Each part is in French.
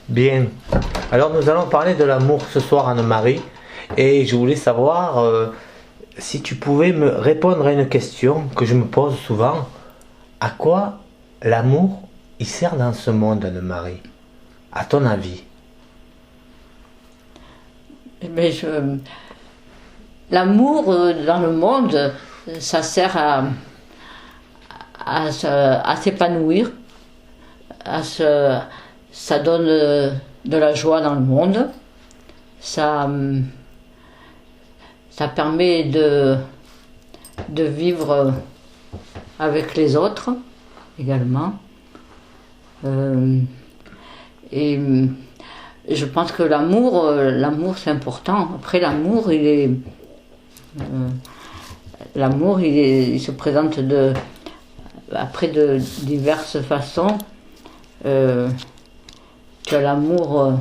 Bien. Alors nous allons parler de l'amour ce soir, Anne-Marie. Et je voulais savoir si tu pouvais me répondre à une question que je me pose souvent. À quoi l'amour il sert dans ce monde, Anne-Marie? À ton avis? Mais l'amour dans le monde, ça sert à s'épanouir, ça donne de la joie dans le monde, ça permet de vivre avec les autres également. Et je pense que l'amour c'est important. Après l'amour il se présente de diverses façons. Tu as l'amour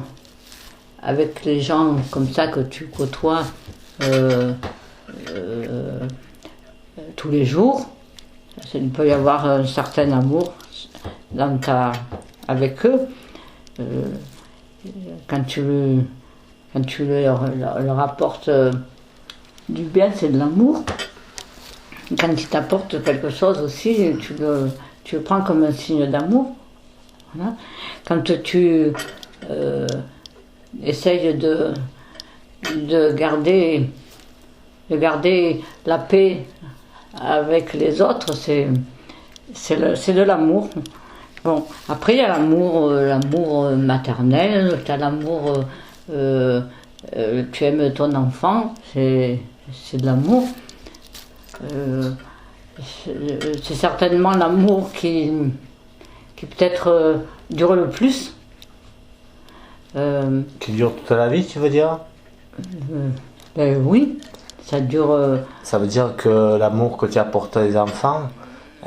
avec les gens comme ça que tu côtoies tous les jours. Il peut y avoir un certain amour avec eux. Quand tu leur apportes du bien, c'est de l'amour. Quand ils t'apportent quelque chose aussi, tu le prends comme un signe d'amour. Voilà. Quand tu essayes de garder la paix avec les autres, c'est de l'amour. Bon, après il y a l'amour maternel, tu as l'amour, tu aimes ton enfant, c'est de l'amour. C'est certainement l'amour qui peut-être dure le plus. Qui dure toute la vie, tu veux dire? Ben oui, ça dure. Ça veut dire que l'amour que tu apportes aux enfants,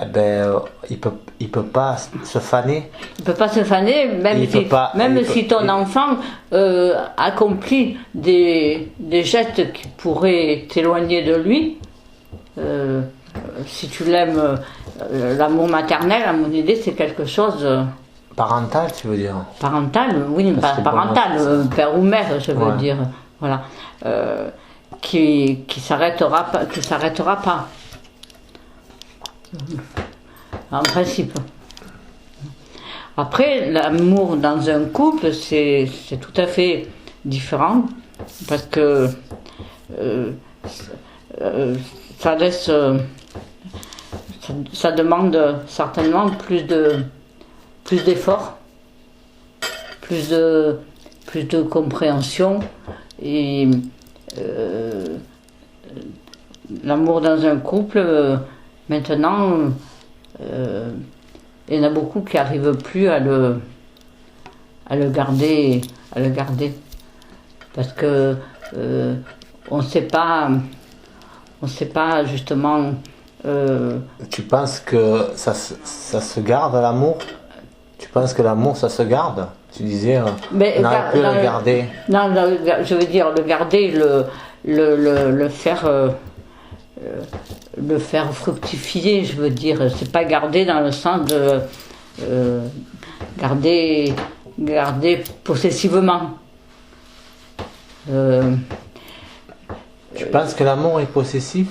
eh ben, il peut pas se faner. Il peut pas se faner, même si ton enfant accomplit des gestes qui pourraient t'éloigner de lui. Si tu l'aimes, l'amour maternel, à mon idée, c'est quelque chose. Parental, tu veux dire? Parental, oui, pas parental, père ou mère, je veux dire. Voilà. Qui s'arrêtera pas. En principe. Après, l'amour dans un couple, c'est tout à fait différent parce que ça laisse, ça demande certainement plus d'efforts, plus de compréhension et l'amour dans un couple, maintenant, il y en a beaucoup qui n'arrivent plus à le garder, parce que on ne sait pas justement. Tu penses que ça se garde, l'amour? Tu penses que l'amour ça se garde? Tu disais on n'arrive plus à le garder. Non, je veux dire le garder, le faire fructifier, je veux dire. C'est pas garder dans le sens de garder possessivement. Tu penses que l'amour est possessif?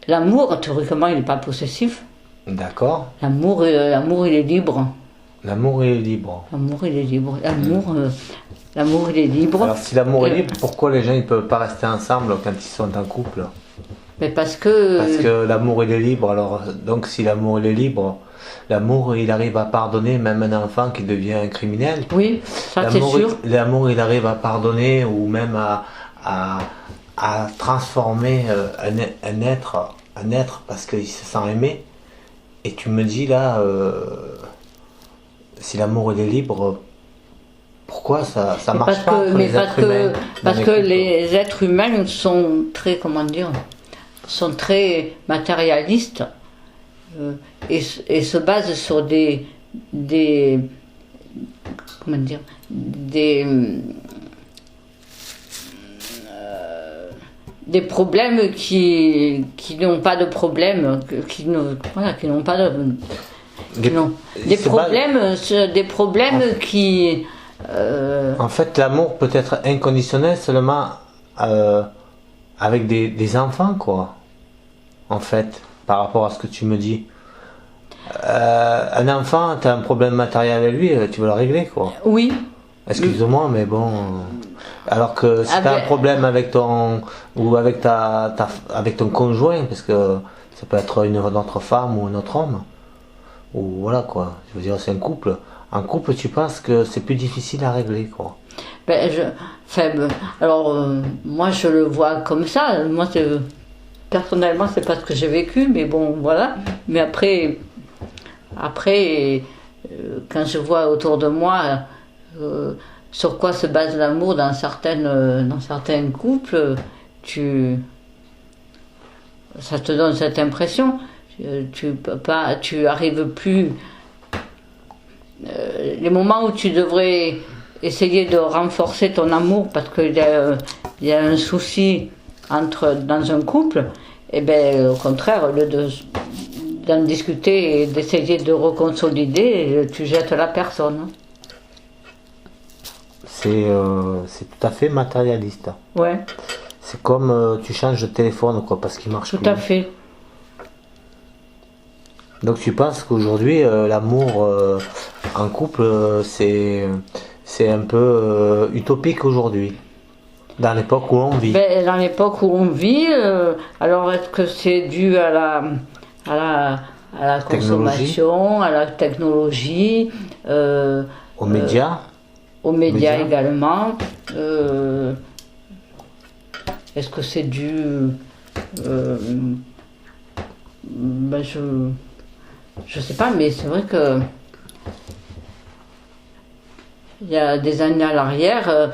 L'amour, théoriquement, il n'est pas possessif. D'accord. L'amour, il est libre. L'amour, il est libre. L'amour, il est libre. L'amour, il est libre. Alors, si l'amour est libre, pourquoi les gens ne peuvent pas rester ensemble quand ils sont en couple? Mais parce que l'amour, il est libre. Alors, donc, si l'amour, il est libre, l'amour, il arrive à pardonner même un enfant qui devient un criminel. Oui, ça c'est sûr. L'amour, il arrive à pardonner ou même à transformer un être parce qu'il se sent aimé. Et tu me dis là, si l'amour il est libre, pourquoi ça marche pas pour les êtres humains? Parce que les êtres humains sont très, sont très matérialistes et se basent sur des problèmes qui n'ont pas de problème, qui n'ont pas de. Des problèmes qui... En fait, l'amour peut être inconditionnel seulement avec des enfants, quoi. En fait, par rapport à ce que tu me dis. Un enfant, tu as un problème matériel avec lui, tu veux le régler, quoi. Oui. Excuse-moi, mais bon... Alors que si tu as un problème avec ton... ou avec avec ton conjoint, parce que ça peut être une autre femme ou un autre homme, ou voilà, quoi. Je veux dire, c'est un couple. En couple, tu penses que c'est plus difficile à régler, quoi. Moi, je le vois comme ça. Moi, personnellement, c'est pas ce que j'ai vécu, mais bon, voilà. Mais après, quand je vois autour de moi sur quoi se base l'amour dans certains couples, ça te donne cette impression. Tu arrives plus. Les moments où tu devrais essayer de renforcer ton amour parce qu'il y a un souci dans un couple, et bien au contraire, au lieu d'en discuter et d'essayer de reconsolider, tu jettes la personne. C'est tout à fait matérialiste. Ouais. C'est comme tu changes de téléphone, quoi, parce qu'il marche plus. Tout à fait. Donc tu penses qu'aujourd'hui, l'amour en couple, c'est un peu utopique aujourd'hui, dans l'époque où on vit. Dans l'époque où on vit, alors est-ce que c'est dû à la consommation, à la technologie, aux médias également. Est-ce que c'est dû... je sais pas, mais c'est vrai que il y a des années à l'arrière,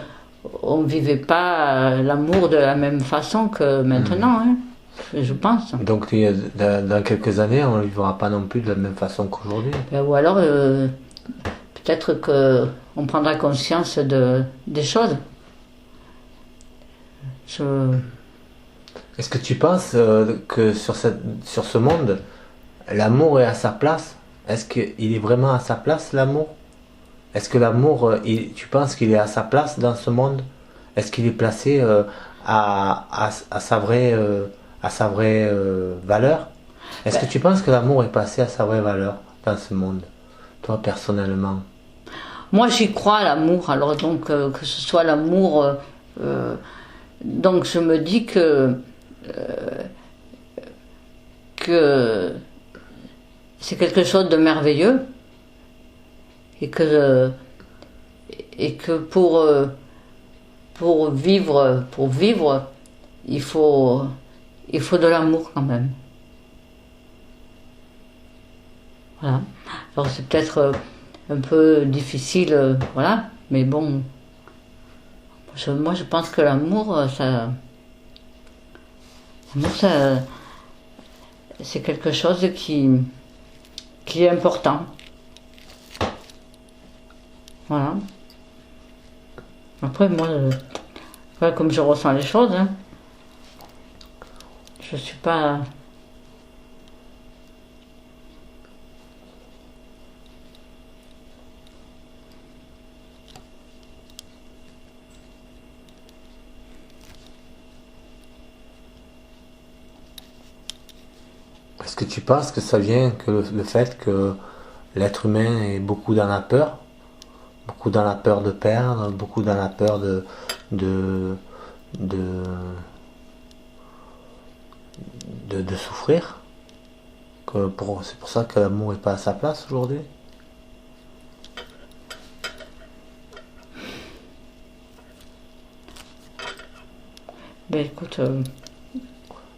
on vivait pas l'amour de la même façon que maintenant, hein, je pense. Donc dans quelques années, on ne le vivra pas non plus de la même façon qu'aujourd'hui. Ou alors, peut-être qu'on prendra conscience des choses. Est-ce que tu penses que sur ce monde, l'amour est à sa place? Est-ce qu'il est vraiment à sa place, l'amour? Est-ce que l'amour, tu penses qu'il est à sa place dans ce monde? Est-ce qu'il est placé à sa vraie valeur? Est-ce que tu penses que l'amour est passé à sa vraie valeur dans ce monde, toi personnellement? Moi j'y crois à l'amour, alors donc que ce soit l'amour... donc je me dis que c'est quelque chose de merveilleux et que pour vivre il faut de l'amour quand même. Voilà. Alors c'est peut-être un peu difficile, voilà, mais bon, moi je pense que l'amour c'est quelque chose qui est important. Voilà. Après, moi, voilà comme je ressens les choses, hein. Je suis pas... Est-ce que tu penses que ça vient que le fait que l'être humain est beaucoup dans la peur de perdre, beaucoup dans la peur de souffrir, c'est pour ça que l'amour n'est pas à sa place aujourd'hui? Ben écoute...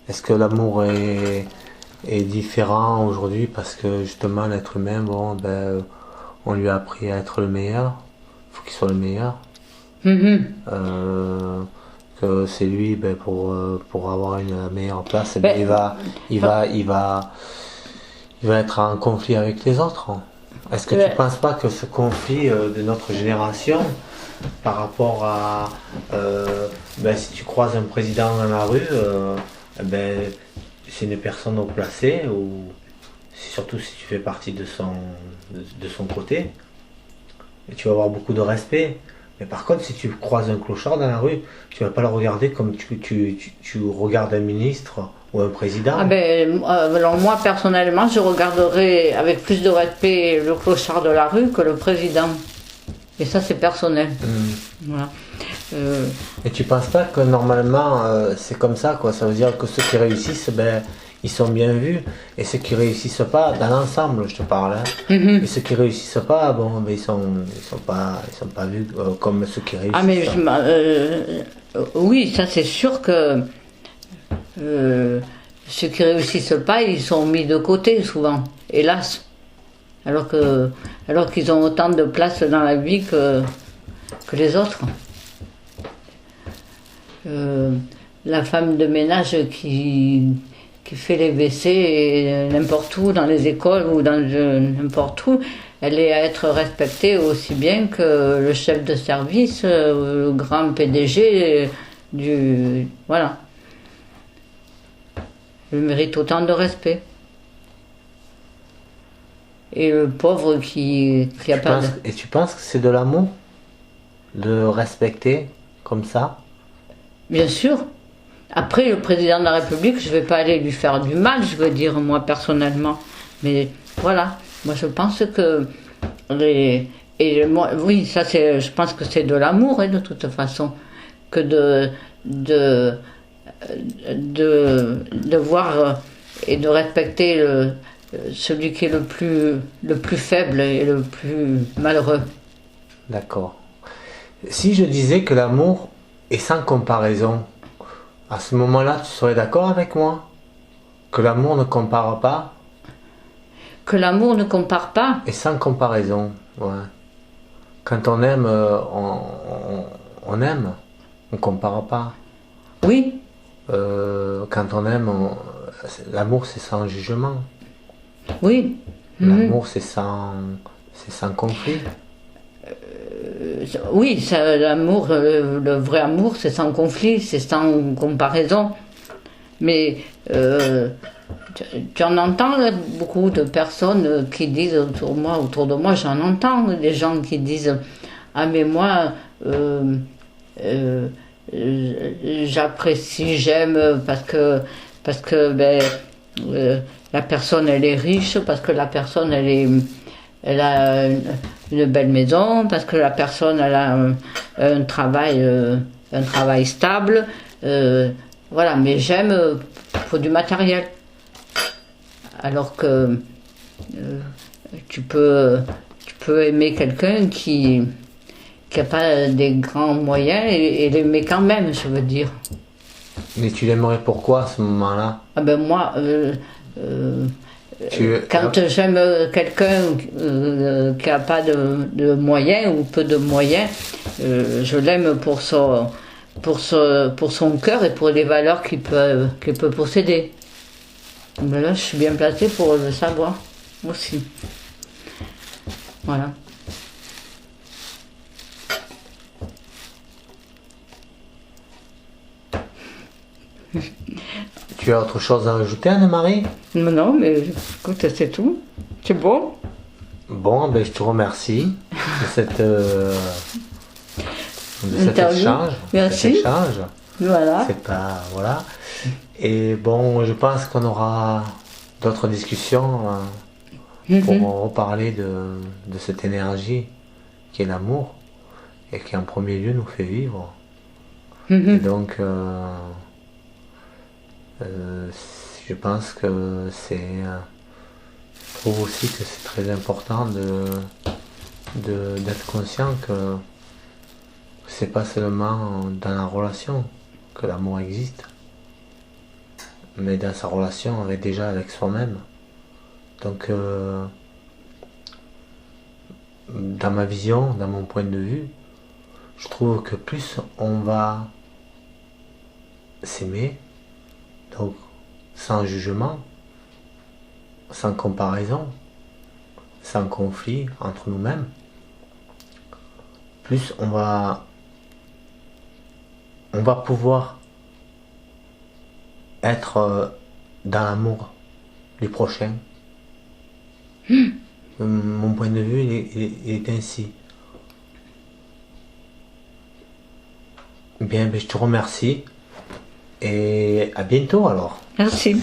Est-ce que l'amour est différent aujourd'hui parce que justement l'être humain, bon, on lui a appris à être le meilleur, il faut qu'il soit le meilleur. Que c'est lui, pour avoir une meilleure place, il va être en conflit avec les autres. Est-ce que tu ne penses pas que ce conflit de notre génération par rapport à si tu croises un président dans la rue, c'est une personne haut placée ou surtout si tu fais partie de son côté, et tu vas avoir beaucoup de respect. Mais par contre, si tu croises un clochard dans la rue, tu vas pas le regarder comme tu regardes un ministre ou un président. Ah ben, alors moi, personnellement, je regarderai avec plus de respect le clochard de la rue que le président. Et ça, c'est personnel. Voilà. Et tu penses pas que normalement, c'est comme ça, quoi. Ça veut dire que ceux qui réussissent, ben, ils sont bien vus. Et ceux qui réussissent pas, dans l'ensemble, je te parle. Hein. Et ceux qui réussissent pas, bon, ben, ils sont pas vus comme ceux qui réussissent. Ah mais oui, ça c'est sûr que ceux qui réussissent pas, ils sont mis de côté souvent, hélas. Alors qu'ils ont autant de place dans la vie que les autres. La femme de ménage qui fait les WC n'importe où, dans les écoles ou dans n'importe où, elle est à être respectée aussi bien que le chef de service, le grand PDG voilà. Elle mérite autant de respect. Et le pauvre qui a pas de... Et tu penses que c'est de l'amour de respecter comme ça? Bien sûr. Après, le président de la République, je ne vais pas aller lui faire du mal, je veux dire, moi, personnellement. Mais voilà, moi, je pense que... oui, ça, je pense que c'est de l'amour, hein, de toute façon. Que de voir et de respecter celui qui est le plus faible et le plus malheureux. D'accord. Si je disais que l'amour est sans comparaison, à ce moment-là, tu serais d'accord avec moi? Que l'amour ne compare pas? Que l'amour ne compare pas? Et sans comparaison, ouais. Quand on aime, on aime, on compare pas. Oui. Quand on aime, l'amour c'est sans jugement. Oui. L'amour c'est sans conflit. Oui, l'amour, le vrai amour, c'est sans conflit, c'est sans comparaison. Mais tu en entends beaucoup de personnes qui disent autour de moi, j'en entends des gens qui disent ah mais moi j'apprécie, j'aime parce que la personne elle est riche, parce que la personne elle a une belle maison, parce que la personne elle a un travail stable, voilà, mais j'aime pour du matériel. Alors que tu peux aimer quelqu'un qui n'a pas des grands moyens et l'aimer quand même, je veux dire. Mais tu l'aimerais pourquoi à ce moment-là? Ah ben moi, quand j'aime quelqu'un qui n'a pas de moyens ou peu de moyens, je l'aime pour son cœur et pour les valeurs qu'il peut posséder. Mais là, je suis bien placée pour le savoir aussi. Voilà. Tu as autre chose à ajouter, Anne-Marie? Non, mais écoute, c'est tout. C'est bon. Bon, ben, je te remercie de cet échange. Merci. Cet échange. Voilà. C'est pas... Voilà. Et bon, je pense qu'on aura d'autres discussions pour reparler de cette énergie qui est l'amour et qui en premier lieu nous fait vivre. Et donc, je pense que je trouve aussi que c'est très important d'être conscient que c'est pas seulement dans la relation que l'amour existe, mais dans sa relation avec soi-même. Donc dans ma vision, dans mon point de vue, je trouve que plus on va s'aimer, donc sans jugement, sans comparaison, sans conflit entre nous-mêmes, plus on va pouvoir être dans l'amour du prochain Mon point de vue, il est ainsi. Bien, je te remercie et à bientôt alors. Merci.